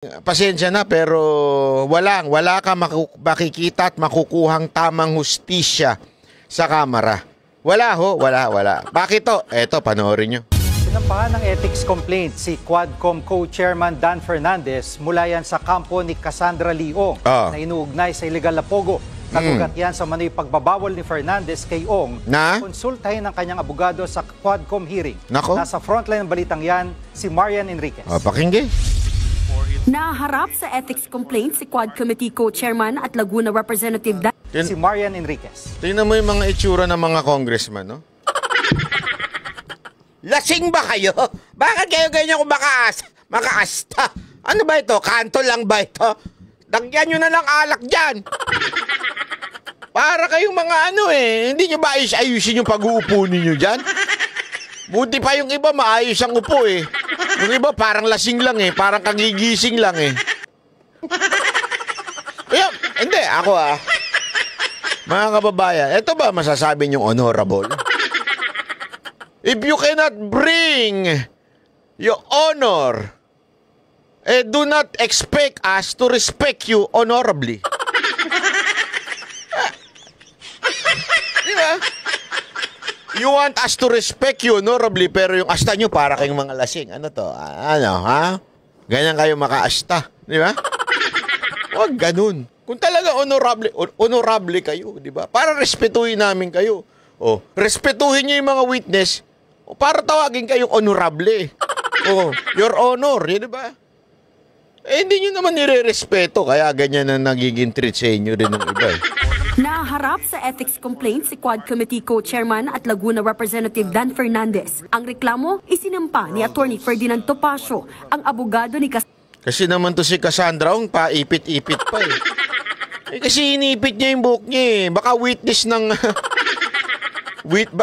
Pasensya na pero wala ka makikita at makukuhang tamang hustisya sa Kamara. Wala. Bakit to? Eto, panoorin nyo. Sinampahan ng ethics complaint si Quadcom co-chairman Dan Fernandez mula yan sa kampo ni Cassandra Leong na inuugnay sa illegal na pogo. Nagugat yan sa manoy pagbabawal ni Fernandez kay Ong na konsultahin ng kanyang abogado sa Quadcom hearing. Nasa frontline ng balitang yan si Marian Enriquez. Pakinggan. Naharap sa ethics complaint si Quad Committee co-chairman at Laguna Representative si Marian Enriquez. Tingnan mo yung mga itsura ng mga congressman, no? Lasing ba kayo? Bakit kayo ganyan kung makaasta? Ano ba ito? Kanto lang ba ito? Dagyan nyo na lang alak dyan. Para kayong mga hindi nyo ba ayusin yung pag-uupo ninyo dyan? Buti pa yung iba maayos ang upo eh. Yung iba parang lasing lang eh. Parang kagigising lang eh. Hindi, ako mga kababayan, ito ba masasabi niyong honorable? If you cannot bring your honor, do not expect us to respect you honorably. Diba? You want us to respect you honorably, pero yung asta nyo para kayong mga lasing. Ano to? Ganyan kayo makaasta. Di ba? Huwag ganun. Kung talaga honorable kayo, di ba? Para respetuhin namin kayo. Respetuhin nyo yung mga witness para tawagin kayong honorable. Your honor, di ba? Hindi nyo naman nire-respeto, kaya ganyan na nagiging treat sa inyo rin ng iba eh. Naharap sa ethics complaint si Quad Committee co-chairman at Laguna Representative Dan Fernandez. Ang reklamo, isinampa ni Attorney Ferdinand Topacio, ang abogado ni Kasi naman to si Cassandra, paipit-ipit pa eh. Kasi inipit niya yung buhok niya eh. Baka witness ng...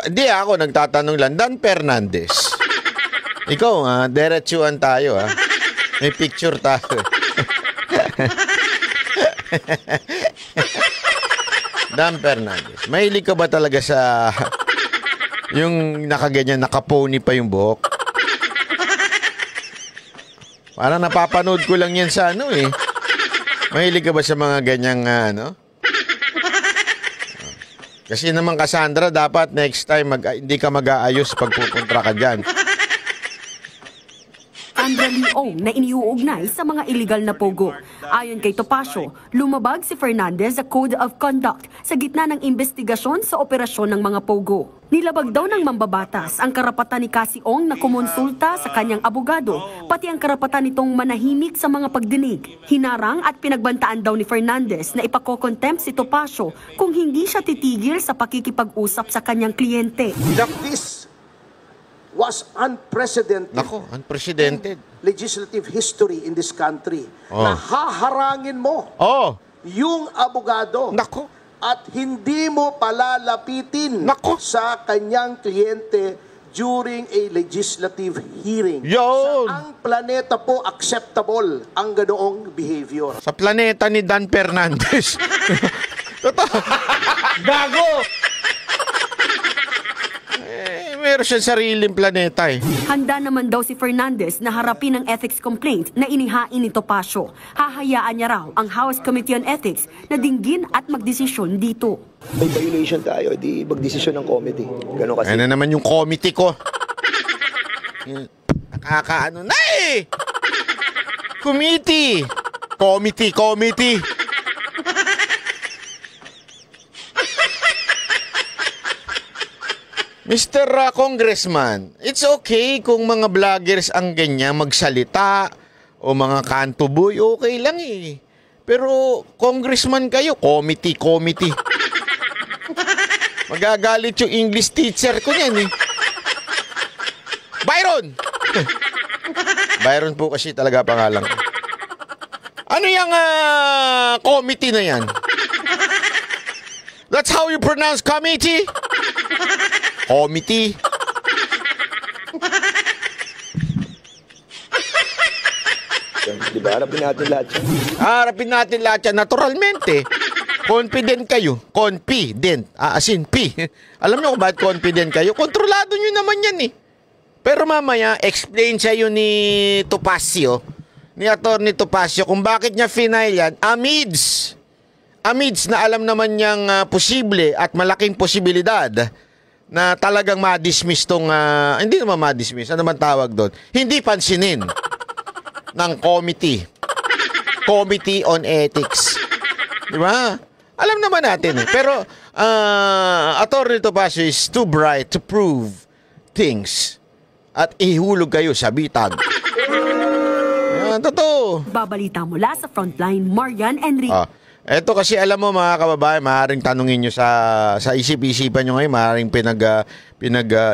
Di ako, nagtatanong lang. Dan Fernandez. Ikaw diretsuhan tayo May picture tayo. Dan Fernandez, mahilig ka ba talaga sa yung nakaganyan, nakapony pa yung buhok? Parang napapanood ko lang yan sa Mahilig ka ba sa mga ganyang Kasi naman Cassandra, dapat next time hindi ka mag-aayos pag pupunta ka dyan. Cassandra Leong na iniuugnay sa mga illegal na pogo. Ayon kay Topacio, lumabag si Fernandez sa Code of Conduct sa gitna ng investigasyon sa operasyon ng mga pogo. Nilabag daw ng mambabatas ang karapatan ni Cassie Ong na kumonsulta sa kanyang abogado, pati ang karapatan nitong manahimik sa mga pagdinig. Hinarang at pinagbantaan daw ni Fernandez na ipakokontempt si Topacio kung hindi siya titigil sa pakikipag-usap sa kanyang kliyente. This was unprecedented. Unprecedented. Legislative history in this country. Na haharangin mo yung abogado. At hindi mo palalapitin sa kanyang kliyente during a legislative hearing. Saang planeta po acceptable ang ganoong behavior? Sa planeta ni Dan Fernandez. Totoo. Gago! Meron siyang sariling planeta eh. Handa naman daw si Fernandez na harapin ang ethics complaint na inihain ni Topacio. Hahayaan niya raw ang House Committee on Ethics na dinggin at magdesisyon dito. May violation tayo, di magdesisyon ng committee. Gano'n kasi. Ano naman yung committee ko? Nakakaano na eh! Committee! Mr. Congressman, it's okay kung mga vloggers ang ganyan magsalita o mga kantuboy, okay lang eh. Pero congressman kayo, committee. Magagalit yung English teacher ko niyan eh. Byron! Byron po kasi talaga pangalan ko. Ano yung committee na yan? That's how you pronounce committee? Committee. Diba? Harapin natin lahat yan. Harapin natin lahat yan. Naturalmente. Confident kayo. Confident. As in P. Alam niyo kung bakit confident kayo? Kontrolado nyo naman yan eh. Pero mamaya, explain sa'yo ni Topacio ni Atty. Topacio kung bakit niya final yan amidst na alam naman niyang posible at malaking posibilidad na talagang ma-dismiss tong, hindi naman ma-dismiss, ano man tawag doon, hindi pansinin ng Committee on Ethics. Di ba? Alam naman natin eh. Pero, Atty. Topacio is too bright to prove things at ihulog kayo sa bitag. Totoo. Babalita mula sa Frontline, Marian Enrique. Eto kasi alam mo mga kababayan, maaaring tanungin nyo sa isip-isipan nyo ngayon, maaaring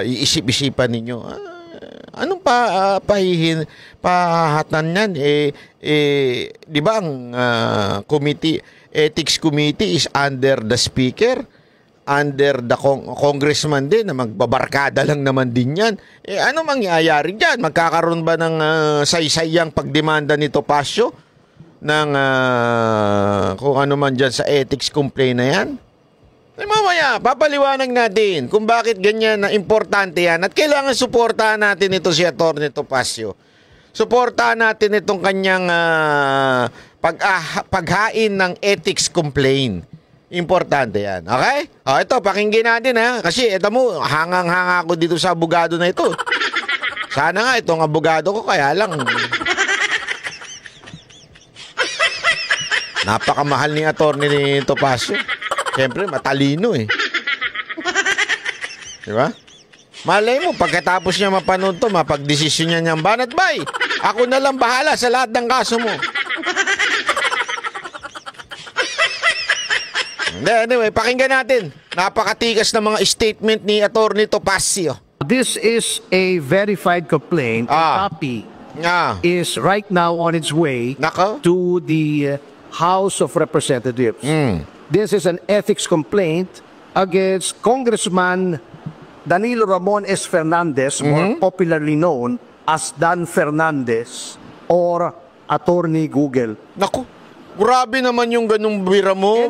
iisip-isipan ninyo. Anong pahahatan yan? Di ba ang Ethics Committee is under the Speaker? Under the congressman din na magbabarkada lang naman din yan. Ano mangyayari dyan? Magkakaroon ba ng saysayang pagdemanda ni Topacio ng kung ano man dyan sa ethics complaint na yan? Mamaya, papaliwanag natin kung bakit ganyan na importante yan at kailangan suportahan natin ito si Atty. Topacio. Suportahan natin itong kanyang paghain ng ethics complaint. Importante yan. Okay? Ito, pakinggan natin ha. Kasi ito mo, hangang-hanga ako dito sa abogado na ito. Sana nga itong abogado ko, kaya lang. Napakamahal ni Atty. Topacio. Siyempre, matalino eh. Diba? Malay mo, pagkatapos niya mapanood to, mapagdesisyon niya niyang banat bay. Ako na lang bahala sa lahat ng kaso mo. Anyway, pakinggan natin. Napakatikas na mga statement ni Atty. Topacio. This is a verified complaint. A copy is right now on its way to the House of Representatives. This is an ethics complaint against Congressman Danilo Ramon S. Fernandez, more popularly known as Dan Fernandez or Attorney Google. Naku, grabe naman yung ganung bira mo.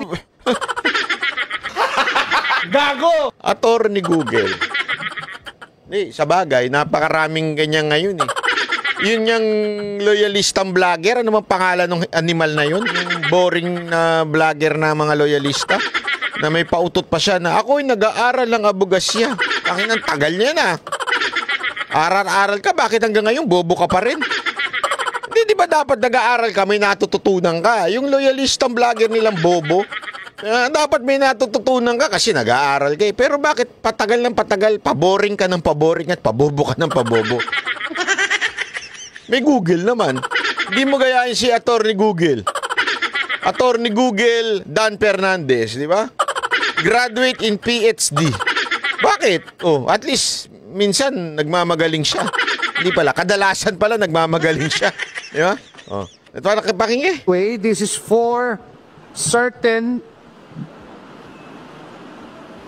Gago! Attorney Google. Sa bagay, napakaraming ganyan ngayon eh. Yun yung loyalistang vlogger. Ano mang pangalan ng animal na yun? Yung boring na vlogger na mga loyalista. Na may pautot pa siya na ako'y nag-aaral ng abogasya. Tangin ang tagal niya na. Aral-aral ka, bakit hanggang ngayon bobo ka pa rin? Hindi, di ba dapat nag-aaral ka, may natututunan ka? Yung loyalistang vlogger nilang bobo, dapat may natututunan ka kasi nag-aaral ka eh. Pero bakit patagal ng patagal, paboring ka ng paboring at pabobo ka ng pabobo? May Google naman. Hindi mo gayahin si Attorney Google. Attorney Google Dan Fernandez, di ba? Graduate in PhD. Bakit? At least minsan nagmamagaling siya. Hindi pala, kadalasan pala nagmamagaling siya. Di ba? Ito na pakinggan. This is for certain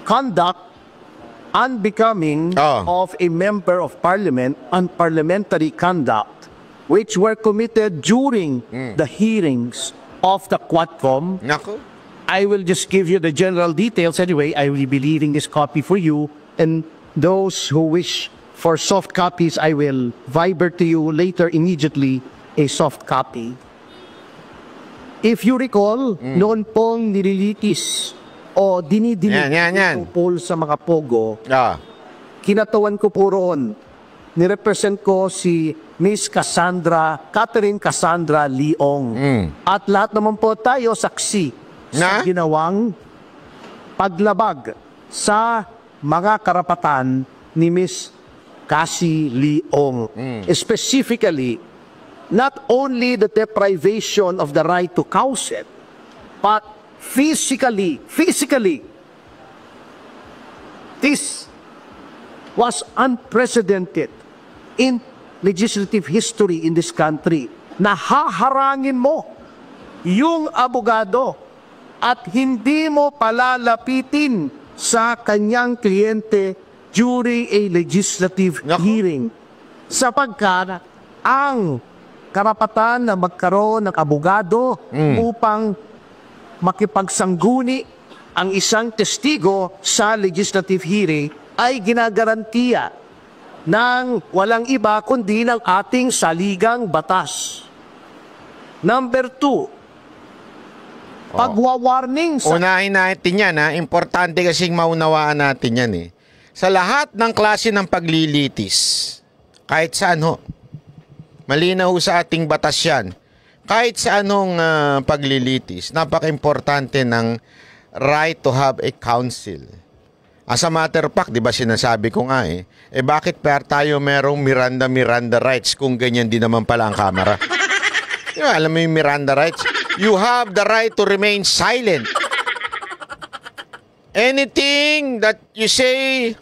conduct unbecoming of a member of parliament, unparliamentary conduct, which were committed during the hearings of the Quadcom. Nako. I will just give you the general details anyway. I will be leaving this copy for you, and those who wish for soft copies, I will viber to you later immediately a soft copy. If you recall, noon pong nililitis o dinidinig tungkol sa mga pogo, kinatawan ko po roon. Nirepresent ko si Miss Catherine Cassandra Leong. At lahat naman po tayo saksi sa ginawang paglabag sa mga karapatan ni Miss Cassie Leong. Specifically, not only the deprivation of the right to causet, but physically, this was unprecedented in legislative history in this country, na haharangin mo yung abogado at hindi mo palalapitin sa kanyang kliyente during a legislative hearing. Sapagkat ang karapatan na magkaroon ng abogado upang makipagsangguni ang isang testigo sa legislative hearing ay ginagarantiya ng walang iba kundi ng ating saligang batas. Number 2, pagwa-warning sa... Unahin natin yan, ha? Importante kasing maunawaan natin yan, eh. Sa lahat ng klase ng paglilitis, kahit saan ho, malinaw sa ating batas yan, kahit sa anong paglilitis, napaka-importante ng right to have a counsel. As a matter of fact, di ba sinasabi ko nga bakit tayo merong Miranda rights kung ganyan din naman pala ang kamera? Di ba, alam mo yung Miranda rights? You have the right to remain silent. Anything that you say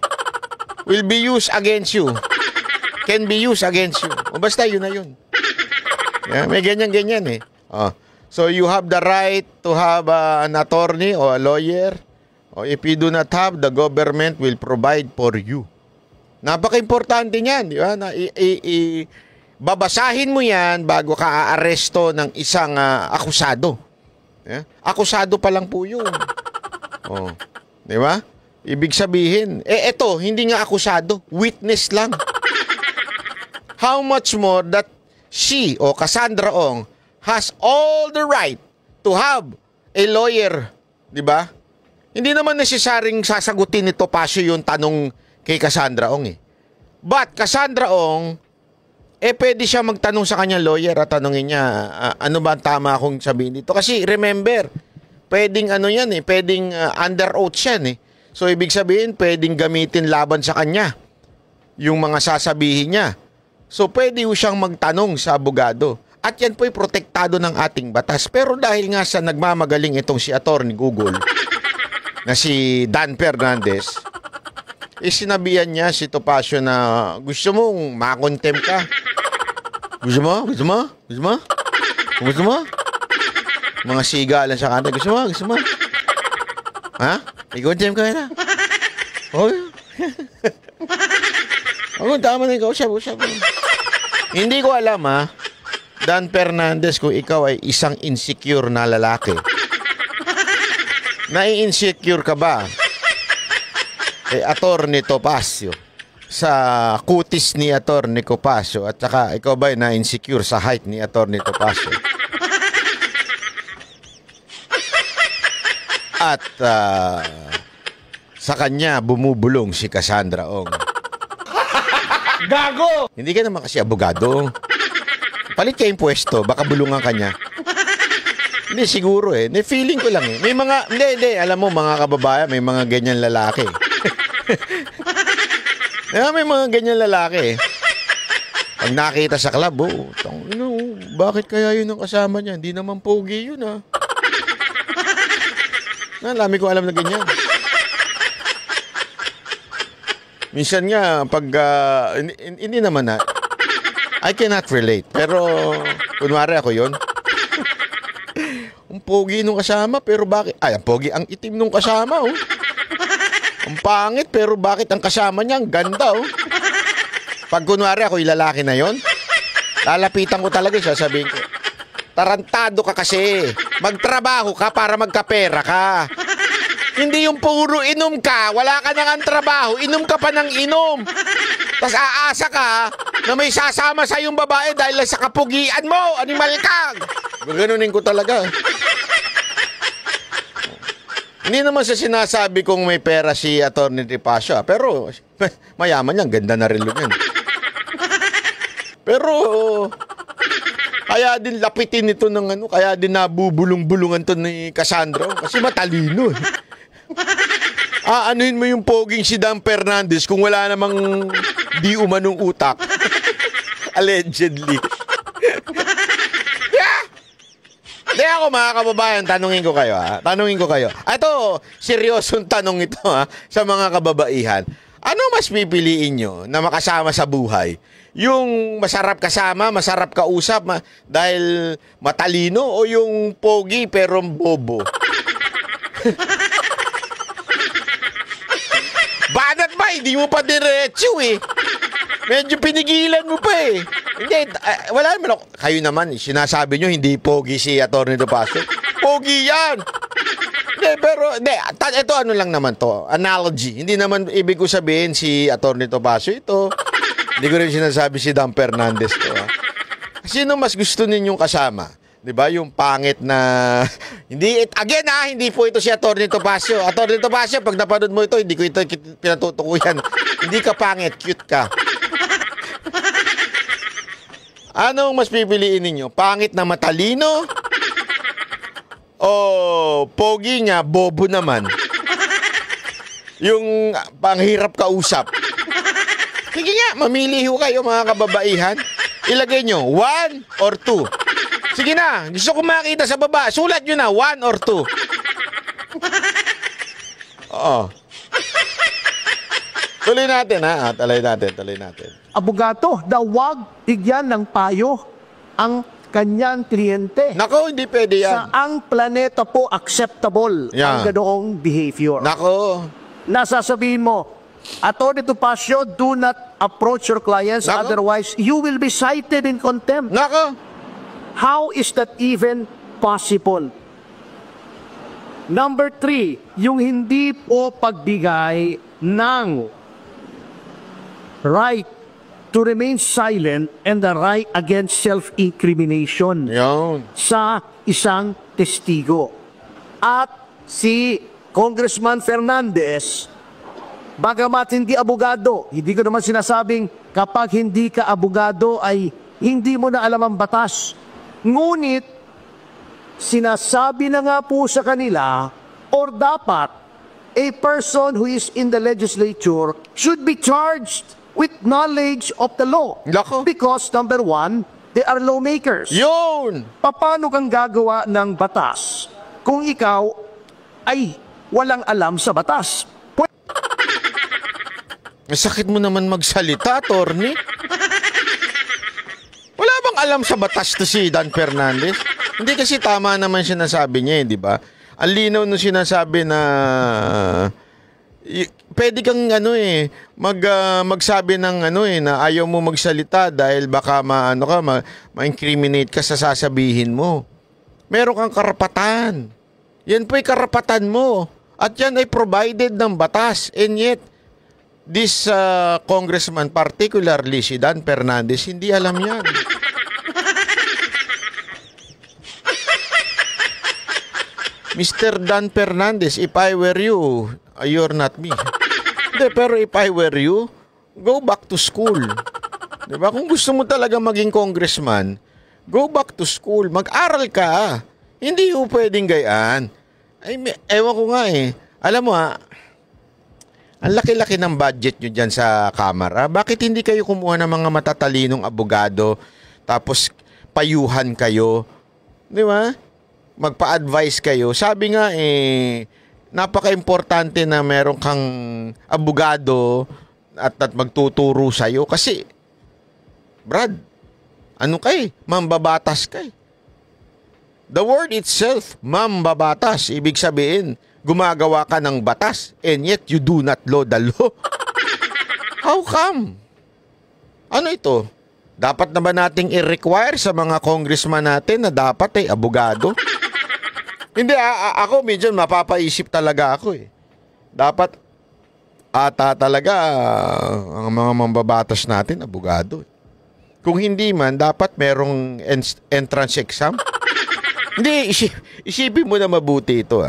will be used against you. Can be used against you. O basta yun na yun. Yeah, may ganyan-ganyan eh. So you have the right to have an attorney or a lawyer. Or if you do not have, the government will provide for you. Napaka-importante niyan, di ba? Babasahin mo yan bago ka aaresto ng isang akusado. Yeah? Akusado pa lang po yun. Di ba? Ibig sabihin, eto, hindi nga akusado, witness lang. How much more that she o Cassandra Ong has all the right to have a lawyer, di ba? Hindi naman nesesyaring sasagutin ni Topacio yung tanong kay Cassandra Ong But Cassandra Ong, pwede siya magtanong sa kanyang lawyer at tanongin niya, ano ba ang tama akong sabihin dito? Kasi remember, pwedeng pwedeng under oath yan So ibig sabihin, pwedeng gamitin laban sa kanya yung mga sasabihin niya. So, pwede siyang magtanong sa abogado. At yan po'y protektado ng ating batas. Pero dahil nga sa nagmamagaling itong si Attorney Google, na si Dan Fernandez, sinabihan niya si Topacio na gusto mong makontem ka. Gusto mo? Gusto mo? Gusto mo? Gusto mo? Mga siga lang sa kanta. Gusto mo? Gusto mo? Ha? Ikontem ka na? Tama na ikaw. Usap. Hindi ko alam Dan Fernandez, kung ikaw ay isang insecure na lalaki. Nai-insecure ka ba kay Attorney Topacio sa kutis ni Attorney Topacio at saka ikaw ba ay na-insecure sa height ni Attorney Topacio? At sa kanya bumubulong si Cassandra Ong. Gago! Hindi ka naman kasi abogado. Palit ka yung pwesto, baka bulungan ka niya. Hindi, siguro feeling ko lang May mga, hindi, alam mo mga kababayan, may mga ganyan lalaki. May mga ganyan lalaki Pag nakita sa club, bakit kaya yun ang kasama niya? Hindi naman pogi yun Lami ko alam na ganyan. Minsan nga, pag, hindi naman I cannot relate. Pero, kunwari ako yun. Ang pogi nung kasama, pero bakit? Ang pogi, ang itim nung kasama, Ang pangit, pero bakit ang kasama niya, ang ganda, Pag kunwari ako, ilalaki na yon, lalapitan ko talaga, sasabihin ko, tarantado ka kasi. Magtrabaho ka para magkapera ka. Hindi yung puro inom ka, wala ka nang trabaho, inom ka pa ng inom. Tapos aasa ka na may sasama sa yung babae dahil sa kapugian mo, animal ka. Gaganunin ko talaga. Hindi naman sa sinasabi kong may pera si Attorney Topacio, pero mayaman yan, ganda na rin yan. Pero kaya din lapitin ito ng kaya din nabubulong-bulungan to ni Cassandra kasi matalino. Anuhin mo yung poging si Dan Fernandez kung wala namang di umanong utak. Allegedly. Hindi ako mga kababayan, tanungin ko kayo Ito, seryosong tanong ito sa mga kababaihan. Ano mas pipiliin nyo na makasama sa buhay? Yung masarap kasama, masarap kausap dahil matalino o yung pogi pero bobo? Banat ba? Hindi mo pa diretso Medyo pinigilan mo pa Hindi, wala naman ako. Kayo naman, sinasabi nyo hindi pogi si Attorney Topacio. Pogi yan! Hindi, pero, ito lang naman to, analogy. Hindi naman ibig ko sabihin si Attorney Topacio ito. Hindi ko rin sinasabi si Dan Fernandez to. Sino mas gusto ninyong kasama? 'Di ba? Yung pangit na hindi po ito si Atty. Topacio. Atty. Topacio, pag napanood mo ito, hindi ko ito pinatutukuyan. Hindi ka pangit, cute ka. Anong mas pipiliin ninyo? Pangit na matalino? O pogi nga, bobo naman? Yung panghirap kausap? Sige nga, mamili ho kayo mga kababaihan. Ilagay nyo, 1 or 2. Sige na, gusto ko makita sa baba. Sulat nyo na, 1 or 2. Oo. Tuloy natin, ha? Tuloy natin. Abogado, wag bigyan ng payo ang kanyang kliyente. Nako, hindi pwede yan. Saang planeta po acceptable ang ganoong behavior? Nako. Nasasabihin mo, Atty. Topacio, do not approach your clients, otherwise you will be cited in contempt. Nako. How is that even possible? Number 3, yung hindi po pagbigay ng right to remain silent and the right against self-incrimination sa isang testigo. At si Congressman Fernandez, bagamat hindi abogado, hindi ko naman sinasabing kapag hindi ka abogado ay hindi mo na alam ang batas. Ngunit, sinasabi na nga po sa kanila, or dapat, a person who is in the legislature should be charged with knowledge of the law. Lako. Because, number 1, they are lawmakers. Yun! Paano kang gagawa ng batas kung ikaw ay walang alam sa batas? Sakit mo naman magsalita, attorney. Wala bang alam sa batas to si Dan Fernandez? Hindi kasi tama naman sinasabi niya, di ba? Ang linaw nung sinasabi na pwede kang magsabi ng na ayaw mo magsalita dahil baka ma-incriminate ka sa sasabihin mo. Meron kang karapatan. Yan po'y karapatan mo. At yan ay provided ng batas. And yet, this congressman, particularly si Dan Fernandez, hindi alam yan. Mr. Dan Fernandez, if I were you, you're not me. Hindi, pero if I were you, go back to school. Diba? Kung gusto mo talaga maging congressman, go back to school. Mag-aral ka. Hindi mo pwedeng gayaan. Ay, ewan ko nga eh. Alam mo ang laki-laki ng budget nyo dyan sa Kamara. Bakit hindi kayo kumuha ng mga matatalinong abogado tapos payuhan kayo? Di ba? Magpa-advise kayo. Sabi nga napaka-importante na meron kang abogado at magtuturo sa'yo. Kasi, Brad, mambabatas kay. The word itself, mambabatas. Ibig sabihin, gumagawa ka ng batas and yet you do not know the law. How come? Ano ito? Dapat na ba nating i-require sa mga congressman natin na dapat abogado? Hindi, ako medyo mapapaisip talaga ako eh. Dapat talaga ang mga mambabatas natin abogado. Kung hindi man, dapat merong entrance exam. Hindi, isipin mo na mabuti ito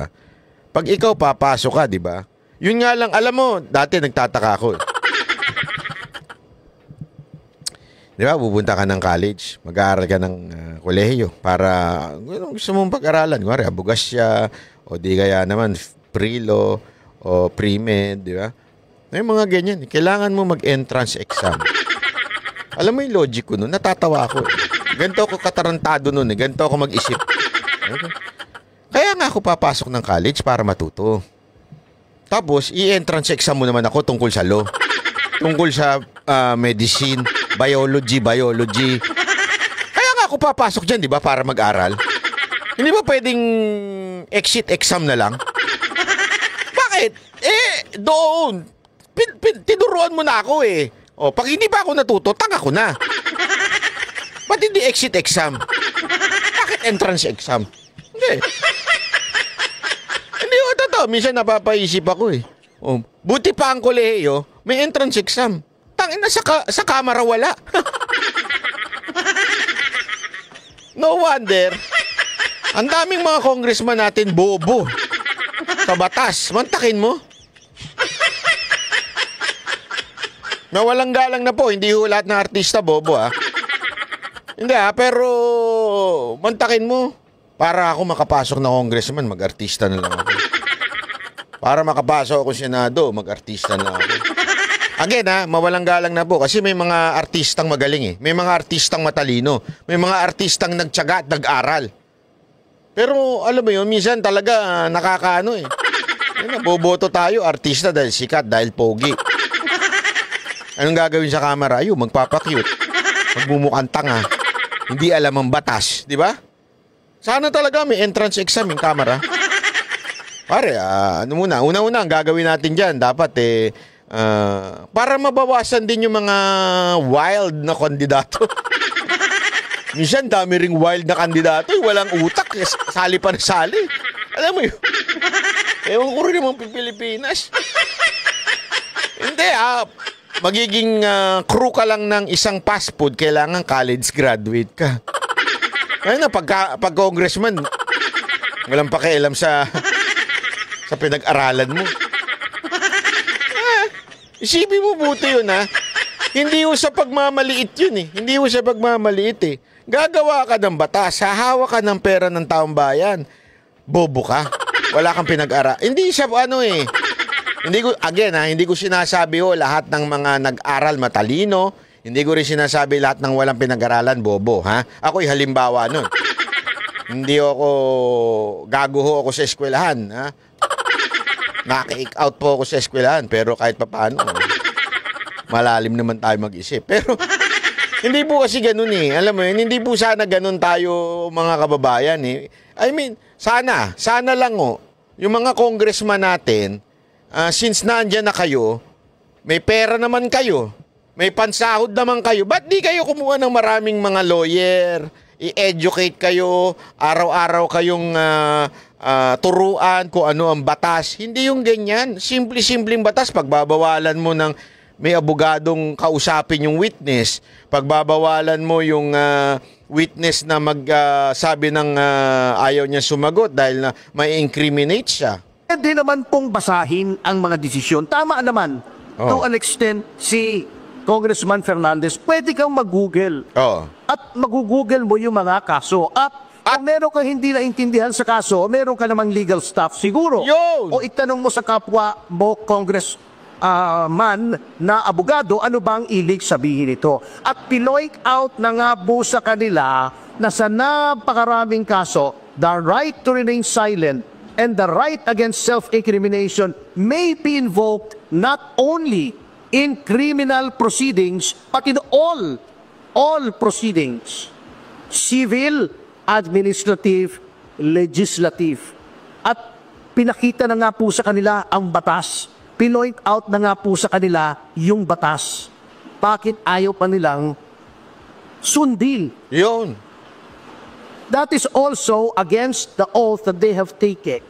Pag ikaw papasok ka, di ba? Yun nga lang, alam mo, dati nagtataka ako. Di ba, pupunta ka ng college, mag-aaral ka ng kolehiyo para gusto mong pag-aralan. Kunwari, abogasya, o di kaya naman pre-law, o pre-med, di ba? May mga ganyan. Kailangan mo mag-entrance exam. Alam mo yung logic ko nun, natatawa ako. Ganito ako katarantado nun, ganito ako mag-isip. Kaya nga ako papasok ng college para matuto. Tapos, i-entrance exam mo naman ako tungkol sa law. Tungkol sa medicine, biology. Kaya nga ako papasok dyan, di ba, para mag-aral. Hindi ba pwedeng exit exam na lang? Bakit? Doon. Tinuruan mo na ako O, pag hindi pa ako natuto, tanga ko na. Ba't hindi exit exam? Bakit entrance exam? Hindi. Hindi ko totoo. Minsan napapaisip ako buti pa ang kolehiyo, may entrance exam. Tangin na sa Kamara wala. No wonder, Ang daming mga congressman natin bobo sa batas. Mantakin mo. Na walang galang na po, hindi ho lahat ng artista bobo Hindi pero mantakin mo. Para ako makapasok na congressman, mag-artista na lang ako. Para makapasok ako Senado, mag-artista na lang ako. Again mawalang galang na po kasi may mga artistang magaling May mga artistang matalino. May mga artistang nagtiyaga at nag-aral. Pero alam mo yun, minsan talaga nakakaano boboto tayo, artista dahil sikat, dahil pogi. Anong gagawin sa camera? Ayun, magpapakyut. Magmumukhang tanga. Hindi alam ang batas, di ba? Sana talaga may entrance exam yung camera. Pare, una-una ang gagawin natin dyan, dapat para mabawasan din yung mga wild na kandidato. Minsan dami ring wild na kandidato, walang utak, sali pa na sali. Alam mo yun? Ewan ko rin naman Pilipinas. Hindi magiging crew ka lang ng isang fast food, kailangan college graduate ka. Kaya na, pag congressman, walang pakialam sa pinag-aralan mo. Isipin mo buti yun Hindi mo sa pagmamaliit yun Hindi mo sa pagmamaliit Gagawa ka ng batas, hahawa ka ng pera ng taong bayan. Bobo ka. Wala kang pinag-ara. Hindi siya hindi ko sinasabi lahat ng mga nag-aral matalino. Hindi ko rin sinasabi lahat ng walang pinag-aralan bobo, Ako'y halimbawa nun. Hindi ako gago ako sa eskwelahan, Naki-kick out po ako sa eskwelahan, pero kahit papaano, malalim naman tayo mag-isip. Pero hindi po kasi ganun Alam mo yun, hindi po sana ganun tayo mga kababayan I mean, sana lang yung mga congressman natin, since naandyan na kayo, may pera naman kayo, may pansahod naman kayo, ba't di kayo kumuha ng maraming mga lawyer, i-educate kayo, araw-araw kayong turuan kung ano ang batas. Hindi yung ganyan. Simple-simpleng batas. Pagbabawalan mo ng may abogadong kausapin yung witness. Pagbabawalan mo yung witness na magsabi ng ayaw niya sumagot dahil na may incriminate siya. Pwede naman pong basahin ang mga desisyon. Tama naman. To an extent, si Congressman Fernandez, pwede kang mag-google. At mag-google mo yung mga kaso. At kung meron kang hindi naintindihan sa kaso, meron ka namang legal staff siguro. Yun! O itanong mo sa kapwa mo, congressman na abogado, ano bang ibig sabihin ito? At pinoint out na nga po sa kanila na sa napakaraming kaso, the right to remain silent and the right against self-incrimination may be invoked not only in criminal proceedings, but in all proceedings. Civil, administrative, legislative. At pinakita na nga po sa kanila ang batas. Pinoint out na nga po sa kanila yung batas. Bakit ayaw pa nilang sundin? Yun. That is also against the oath that they have taken.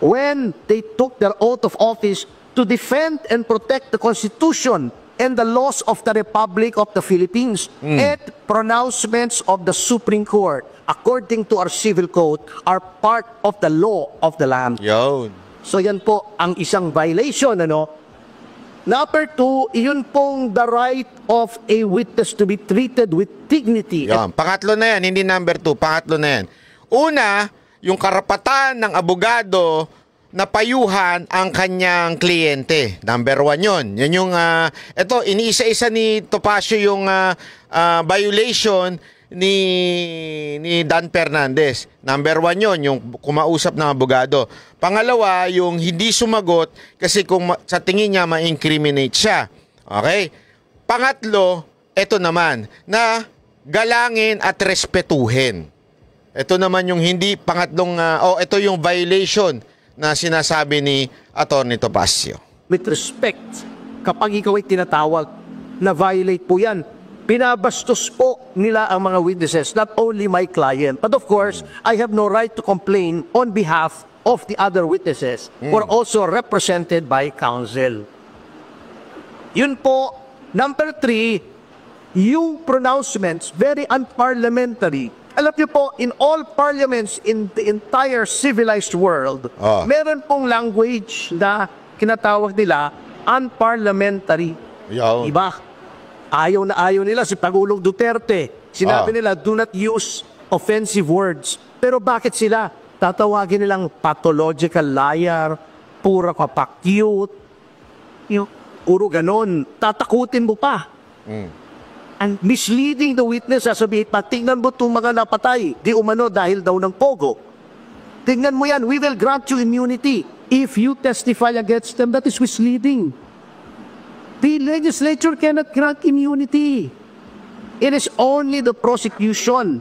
When they took their oath of office to defend and protect the Constitution and the laws of the Republic of the Philippines and pronouncements of the Supreme Court, according to our civil code, are part of the law of the land. Yun. So yan po ang isang violation, Number 2, yun pong the right of a witness to be treated with dignity. Yan. Pangatlo na yan, hindi number 2, pangatlo na yan. Una, yung karapatan ng abogado na payuhan ang kanyang kliyente. Number 1 yun. Yan yung, ito, iniisa-isa ni Topacio yung violation ni Dan Fernandez. Number 1 yun, yung kumausap ng abogado. Pangalawa, yung hindi sumagot kasi kung sa tingin niya ma-incriminate siya. Okay? Pangatlo, ito naman, na galangin at respetuhin. Ito naman yung hindi, pangatlong, ito yung violation na sinasabi ni Atty. Topacio. With respect, kapag ikaw ay tinatawag, na violate po yan. Pinabastos po nila ang mga witnesses, not only my client. But of course, I have no right to complain on behalf of the other witnesses who are also represented by counsel. Yun po. Number 3, yung pronouncements, very unparliamentary. alam niyo po, in all parliaments in the entire civilized world, meron pong language na kinatawag nila unparliamentary. Iba. Ayaw na ayaw nila si Pangulong Duterte. Sinabi nila, do not use offensive words. Pero bakit sila? Tatawagin nilang pathological liar, pura kapakyut, puro ganon. Tatakutin mo pa. And misleading the witness, sasabihin pa, tingnan mo itong mga napatay, di umano dahil daw ng pogo. Tingnan mo yan, we will grant you immunity. If you testify against them, that is misleading. The legislature cannot grant immunity. It is only the prosecution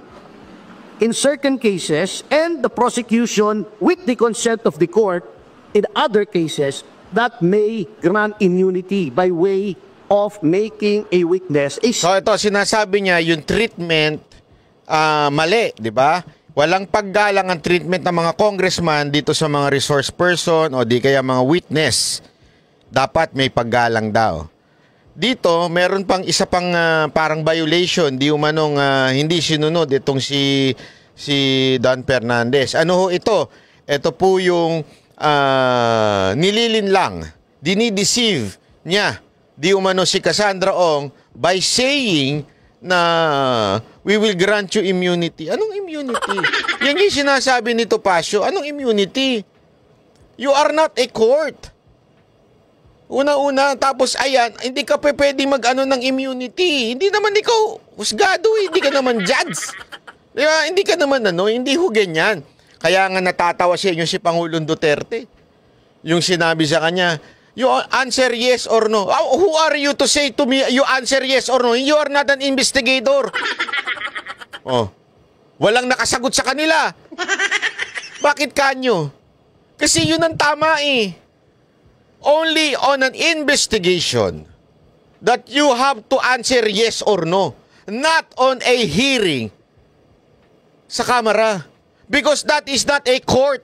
in certain cases and the prosecution with the consent of the court in other cases that may grant immunity by way of making a witness. So ito, sinasabi niya, yung treatment, mali, di ba? Walang paggalang ang treatment ng mga congressman dito sa mga resource person o di kaya mga witness. Dapat may paggalang daw. Dito, meron pang isa pang parang violation, di umanong hindi sinunod itong si Don Fernandez. Ano ho ito? Ito po yung nililinlang, dinideceive niya di umano si Cassandra Ong by saying na we will grant you immunity. Anong immunity? Yan yung sinasabi ni Topacio. Anong immunity? You are not a court. Una-una, tapos ayan, hindi ka pwede mag-ano ng immunity. Hindi naman ikaw husgado, hindi ka naman judge. Diba? Hindi ka naman hindi ho ganyan. Kaya nga natatawa siya yung si Pangulong Duterte. Yung sinabi sa kanya, you answer yes or no. Who are you to say to me you answer yes or no? You are not an investigator. Walang nakasagot sa kanila. Bakit kanyo? Kasi yun ang tama eh. Only on an investigation that you have to answer yes or no. Not on a hearing sa kamera. Because that is not a court.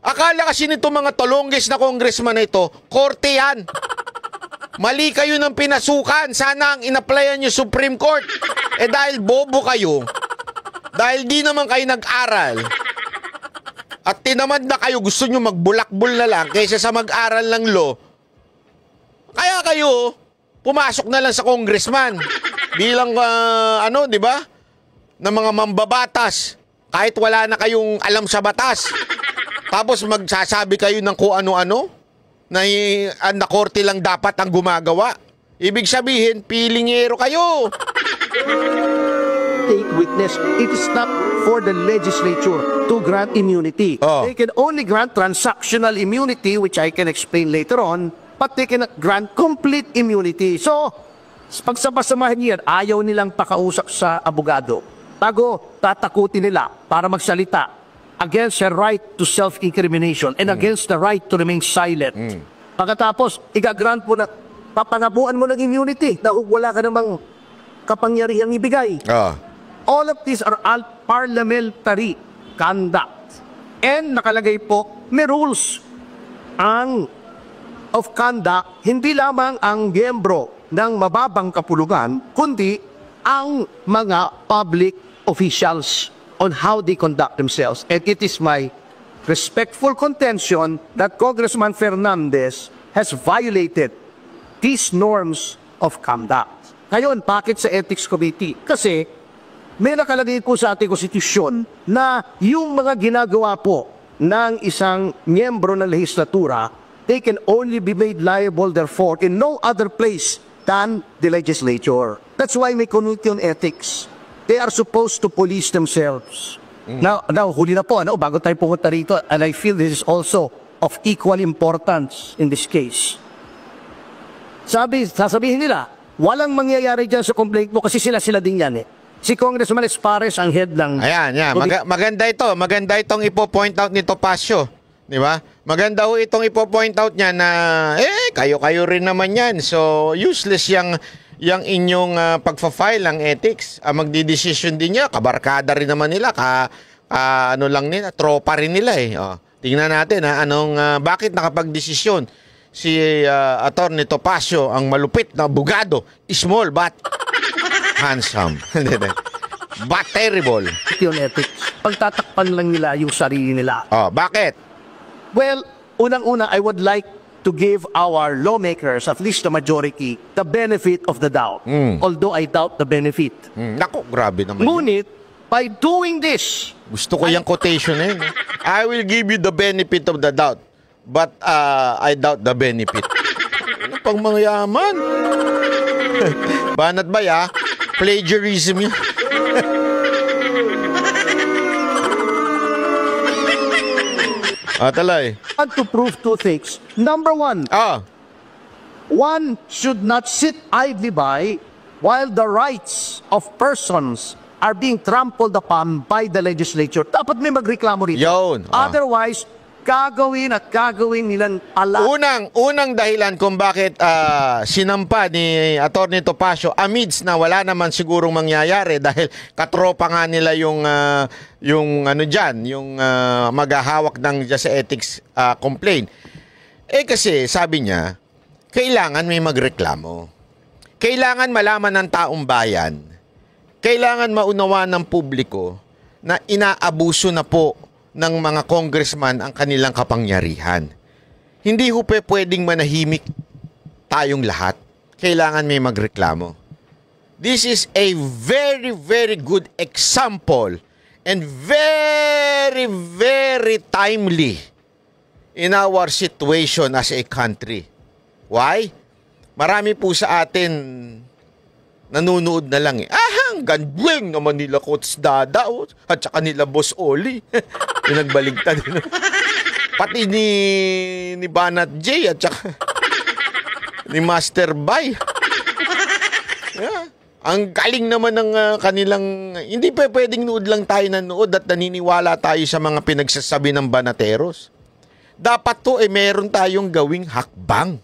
Akala kasi nito mga tolongges na congressman na ito, korte yan. Mali kayo ng pinasukan. Sana ang inaplayan nyo Supreme Court. Dahil bobo kayo, dahil di naman kayo nag-aral, at tinamad na kayo, gusto nyo magbulakbol na lang kaysa sa mag-aral ng law, kaya kayo pumasok na lang sa congressman bilang di ba? Na mga mambabatas kahit wala na kayong alam sa batas. Tapos magsasabi kayo ng kung ano-ano na korte lang dapat ang gumagawa. Ibig sabihin, pilingero kayo. Take witness. It is not for the legislature to grant immunity. They can only grant transactional immunity, which I can explain later on, but they cannot grant complete immunity. So, pagsama-samahin niyan, ayaw nilang pakausap sa abogado. Tatakutin nila para magsalita against her right to self-incrimination and against the right to remain silent. Pagkatapos, igagrant mo na, papangabuan mo ng immunity na wala ka namang kapangyarihang ibigay. All of these are all parliamentary conduct. And nakalagay po, may rules of conduct, hindi lamang ang miyembro ng mababang kapulugan, kundi ang mga public officials on how they conduct themselves. And it is my respectful contention that Congressman Fernandez has violated these norms of conduct. Ngayon, bakit sa Ethics Committee? Kasi may nakalagay po sa ating konstitusyon na yung mga ginagawa po ng isang miyembro ng legislatura, they can only be made liable therefore in no other place than the legislature. That's why may committee on ethics. They are supposed to police themselves. Now, huli na po, bago tayo pumunta rito, and I feel this is also of equal importance in this case. Sasabihin nila, walang mangyayari dyan sa complaint mo kasi sila din yan eh. Si Congressman Espares ang head ng... Ayan. Maganda ito. Maganda itong ipo-point out ni Topacio. Di ba? Maganda ho itong ipo-point out niya na, kayo-kayo rin naman yan. So, useless yung inyong pagpa-file ng ethics. Magdidesisyon din niya, kabarkada rin naman nila, tropa rin nila eh. Tingnan natin bakit nakapag-desisyon si Attorney Topacio, ang malupit na abogado, small but handsome. but terrible. On ethics. Pagtatakpan lang nila yung sarili nila. Oh, bakit? Well, unang-una, I would like to give our lawmakers, at least the majority, the benefit of the doubt. Although I doubt the benefit. Naku, grabe naman. Ngunit, by doing this, gusto ko yung quotation na yun. I will give you the benefit of the doubt, but I doubt the benefit. Ano pang mangyaman? Banat ba ya? Plagiarism yun. Talay. And to prove two things. Number one, one should not sit idly by while the rights of persons are being trampled upon by the legislature. Dapat may magreklamo rito. Yun. Otherwise, gagawin nilang Unang dahilan kung bakit sinampa ni Atty. Topacio amidst na wala naman sigurong mangyayari dahil katropa nga nila yung ano diyan, yung maghahawak ng just ethics complaint. Kasi sabi niya, kailangan may magreklamo. Kailangan malaman ng taong bayan. Kailangan maunawaan ng publiko na inaabuso na po ng mga congressman ang kanilang kapangyarihan. Hindi ho pwedeng manahimik tayong lahat. Kailangan may magreklamo. This is a very, very good example and very, very timely in our situation as a country. Why? Marami po sa atin nanunood na lang ang gandweng naman nila Coach Dada at saka nila Boss Oli. Pinagbaligtad. Pati ni Banat J at saka ni Master Bay. Ang galing naman ng kanilang... Hindi pa pwedeng nood lang tayo nanood at naniniwala tayo sa mga pinagsasabi ng banateros. Dapat to meron tayong gawing hakbang.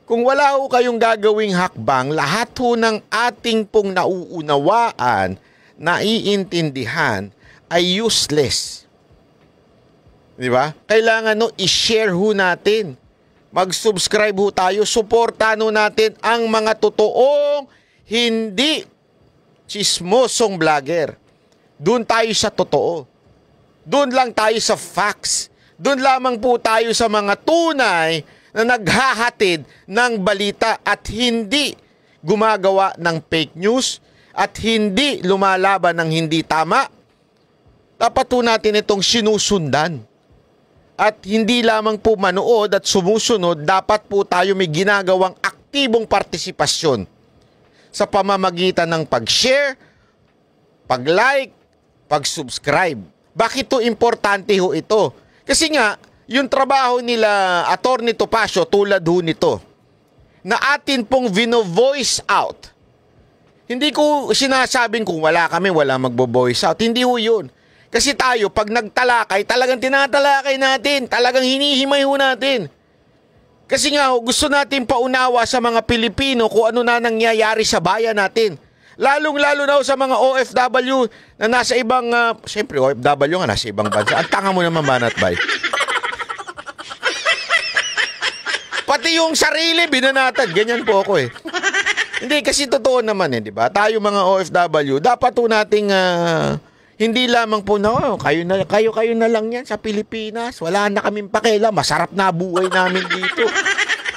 Kung wala ho kayong gagawing hakbang, lahat ho ng ating pong nauunawaan, naiintindihan, ay useless. Di ba? Kailangan i-share ho natin. Mag-subscribe ho tayo. Suportahan ho natin ang mga totoong hindi chismosong vlogger. Doon tayo sa totoo. Doon lang tayo sa facts. Doon lamang po tayo sa mga tunay na naghahatid ng balita at hindi gumagawa ng fake news at hindi lumalaban ng hindi tama. Dapat po natin itong sinusundan. At hindi lamang po manood at sumusunod, dapat po tayo may ginagawang aktibong partisipasyon sa pamamagitan ng pag-share, pag-like, pag-subscribe. Bakit to importante ho ito? Kasi nga, yung trabaho nila Atty. Topacio tulad ho nito, na atin pong vino-voice out. Hindi ko sinasabing kung wala kami, wala magbo-voice out. Hindi ho yun. Kasi tayo, pag nagtalakay, talagang tinatalakay natin. Talagang hinihimay ho natin. Kasi nga, gusto natin paunawa sa mga Pilipino kung ano na nangyayari sa bayan natin. Lalong-lalo na sa mga OFW na nasa ibang, siyempre OFW nga, nasa ibang bansa. Ang tanga mo naman, Banat Bay. Pati yung sarili, binanatad. Ganyan po ako Hindi, kasi totoo naman di ba? Tayo mga OFW, dapat po nating hindi lamang po na, kayo na lang yan sa Pilipinas. Wala na kaming pakialam. Masarap na buhay namin dito.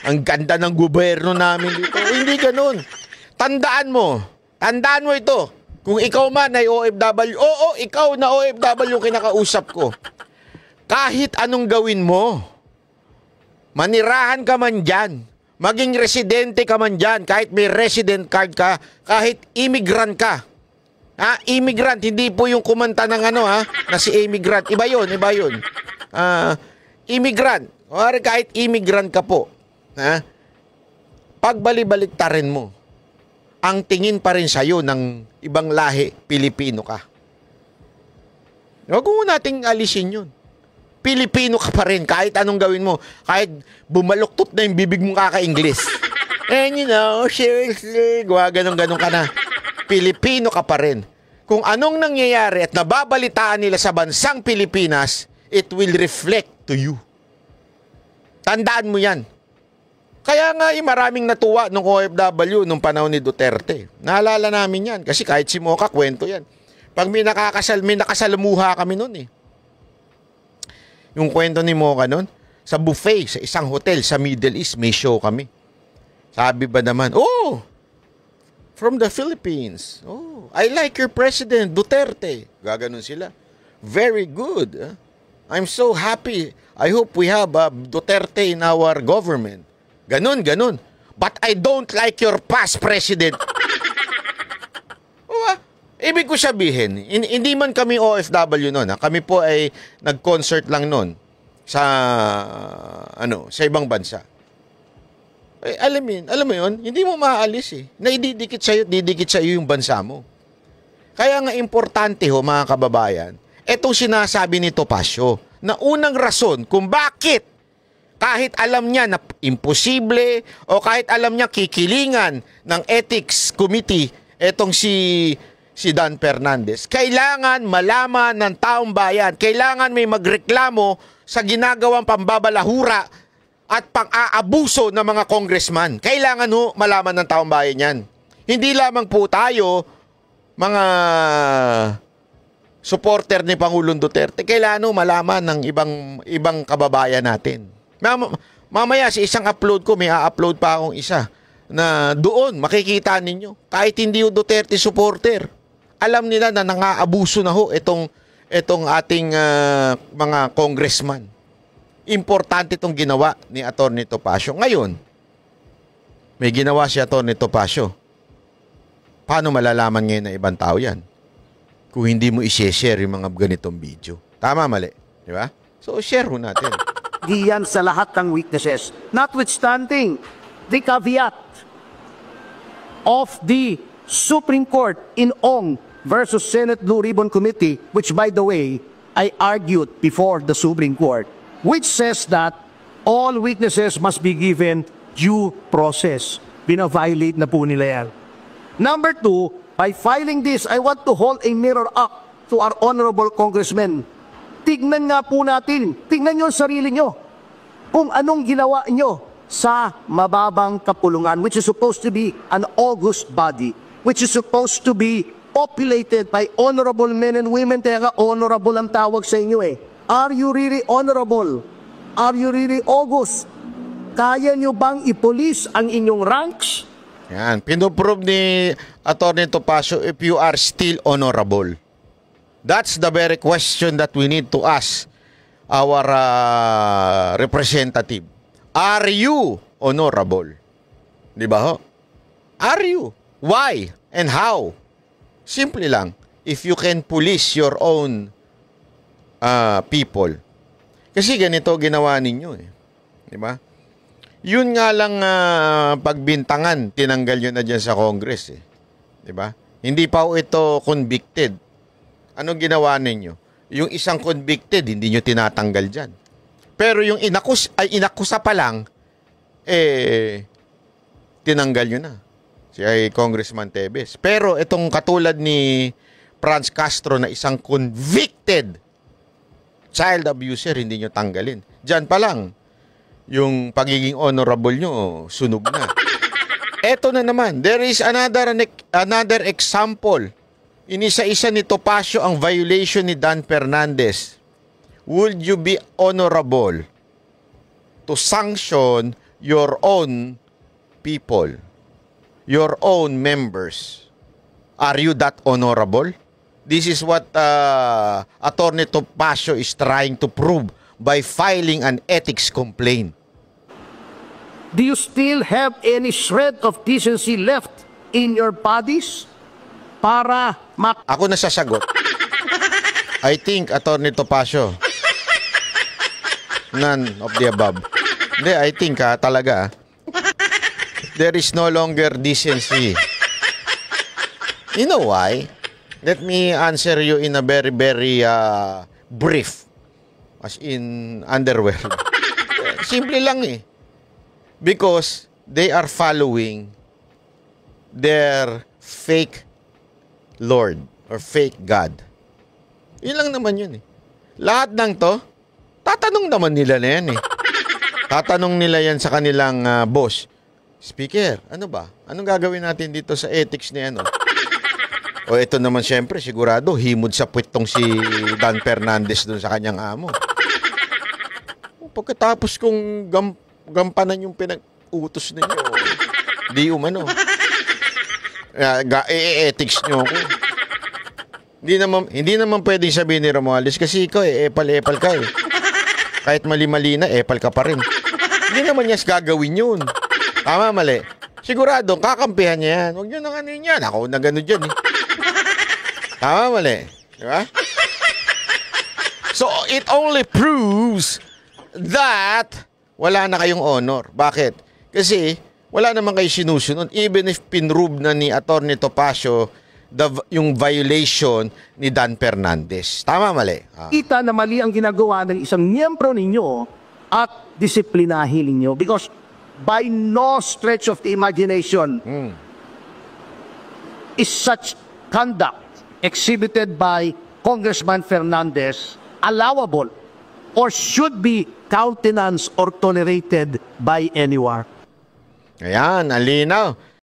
Ang ganda ng gobyerno namin dito. Hindi ganun. Tandaan mo ito. Kung ikaw man ay OFW, ikaw na OFW yung kinakausap ko. Kahit anong gawin mo, manirahan ka man dyan, maging residente ka man dyan, kahit may resident card ka, kahit immigrant ka. Immigrant, hindi po yung kumanta ng na si immigrant. Iba yun. Immigrant. O kahit immigrant ka po, pagbali-baliktarin mo, ang tingin pa rin sa'yo ng ibang lahi, Pilipino ka. Huwag mo nating alisin yun. Pilipino ka pa rin, kahit anong gawin mo. Kahit bumaluktot na yung bibig mo kaka-Ingles. And seriously, ganun ka na. Pilipino ka pa rin. Kung anong nangyayari at nababalitaan nila sa bansang Pilipinas, it will reflect to you. Tandaan mo yan. Kaya nga maraming natuwa nung OFW nung panahon ni Duterte. Naalala namin yan. Kasi kahit si Mocha, kwento yan. Pag may nakasalamuha kami noon eh. Yung kwento ni Mocha noon, sa buffet, sa isang hotel sa Middle East, may show kami. Sabi ba naman, oh, from the Philippines. Oh, I like your president, Duterte. Gaganon sila. Very good. I'm so happy. I hope we have Duterte in our government. Ganon. But I don't like your past president. Ibig ko sabihin, hindi man kami OFW noon. Kami po ay nag-concert lang noon sa ibang bansa. Alam mo yun, hindi mo maaalis eh. Naididikit sa'yo yung bansa mo. Kaya nga importante mga kababayan, etong sinasabi ni Topacio, na unang rason kung bakit kahit alam niya na imposible o kahit alam niya kikilingan ng Ethics Committee, etong si Dan Fernandez, kailangan malaman ng taong bayan, kailangan may magreklamo sa ginagawang pambabalahura at pang-aabuso ng mga congressman. Kailangan malaman ng taong bayan yan. Hindi lamang po tayo, mga supporter ni Pangulong Duterte, kailangan malaman ng ibang kababayan natin. Mamaya sa isang upload ko, may a-upload pa akong isa na doon makikita ninyo, kahit hindi yung Duterte supporter, alam nila na nang-aabuso na itong ating mga congressman. Importante itong ginawa ni Atty. Topacio. Ngayon, may ginawa si Atty. Topacio. Paano malalaman ngayon na ibang tao yan? Kung hindi mo i-share yung mga ganitong video. Tama, mali. Di ba? So, share ho natin. Diyan sa lahat ng weaknesses. Notwithstanding the caveat of the Supreme Court in Ong versus Senate Blue Ribbon Committee, which by the way, I argued before the Supreme Court, which says that all witnesses must be given due process. Bina-violate na po nila yan. Number two, by filing this, I want to hold a mirror up to our honorable congressmen. Tignan nga po natin, tignan nyo ang sarili nyo, kung anong ginawa nyo sa mababang kapulungan, which is supposed to be an august body, which is supposed to be populated by honorable men and women. Kaya honorable ang tawag sa inyo eh. Are you really honorable? Are you really august? Kaya nyo bang ipulis ang inyong ranks? Yan, pinoprove ni Atty. Topacio if you are still honorable. That's the very question that we need to ask our representative. Are you honorable? Di ba ho? Are you? Why and how? Simple lang. If you can police your own people. Kasi ganito ginawa ninyo eh. Di ba? Yun nga lang pagbintangan, tinanggal yun na dyan sa Congress eh. Di ba? Hindi pa ito convicted. Ano ginawa ninyo? Yung isang convicted, hindi nyo tinatanggal dyan. Pero yung inakusa pa lang, tinanggal nyo na. Si Congressman Tebes. Pero itong katulad ni Franz Castro na isang convicted child abuser, hindi nyo tanggalin. Diyan pa lang, yung pagiging honorable nyo, sunog na. Eto na naman, there is another example. Inisa-isa ni Topacio ang violation ni Dan Fernandez. Would you be honorable to sanction your own people? Your own members? Are you that honorable? This is what Atty. Topacio is trying to prove by filing an ethics complaint. Do you still have any shred of decency left in your bodies? Para Ako na sasagot. I think, Atty. Topacio, none of the above. Hindi, I think talaga. There is no longer decency. You know why? Let me answer you in a very, very brief. As in underwear. Simple lang eh. Because they are following their fake Lord or fake God. Yun lang naman yun eh. Lahat ng to, tatanong naman nila na yan eh. Tatanong nila yan sa kanilang boss. Speaker, ano ba? Anong gagawin natin dito sa ethics ni ano? O ito naman siyempre, sigurado, himod sa puwetong si Dan Fernandez doon sa kanyang amo. Pagkatapos kong gampanan yung pinag-utos ninyo, di umano. Ethics nyo ako. Hindi naman pwedeng sabihin ni Romualdez kasi ikaw epal-epal ka eh. Kahit mali-mali na, epal ka pa rin. Hindi naman niya gagawin yun. Tama, mali. Sigurado, kakampihan niya yan. Huwag nyo nang ano yan. Ako na gano'n dyan eh. Tama, mali. Diba? So, it only proves that wala na kayong honor. Bakit? Kasi, wala naman kayo sinusunod. Even if pinrove na ni Atty. Topacio yung violation ni Dan Fernandez. Tama, mali? Kita na mali ang ginagawa ng isang miyembro ninyo at disiplinahin ninyo because by no stretch of the imagination is such conduct exhibited by Congressman Fernandez allowable or should be countenanced or tolerated by anyone. Ayan, alinaw.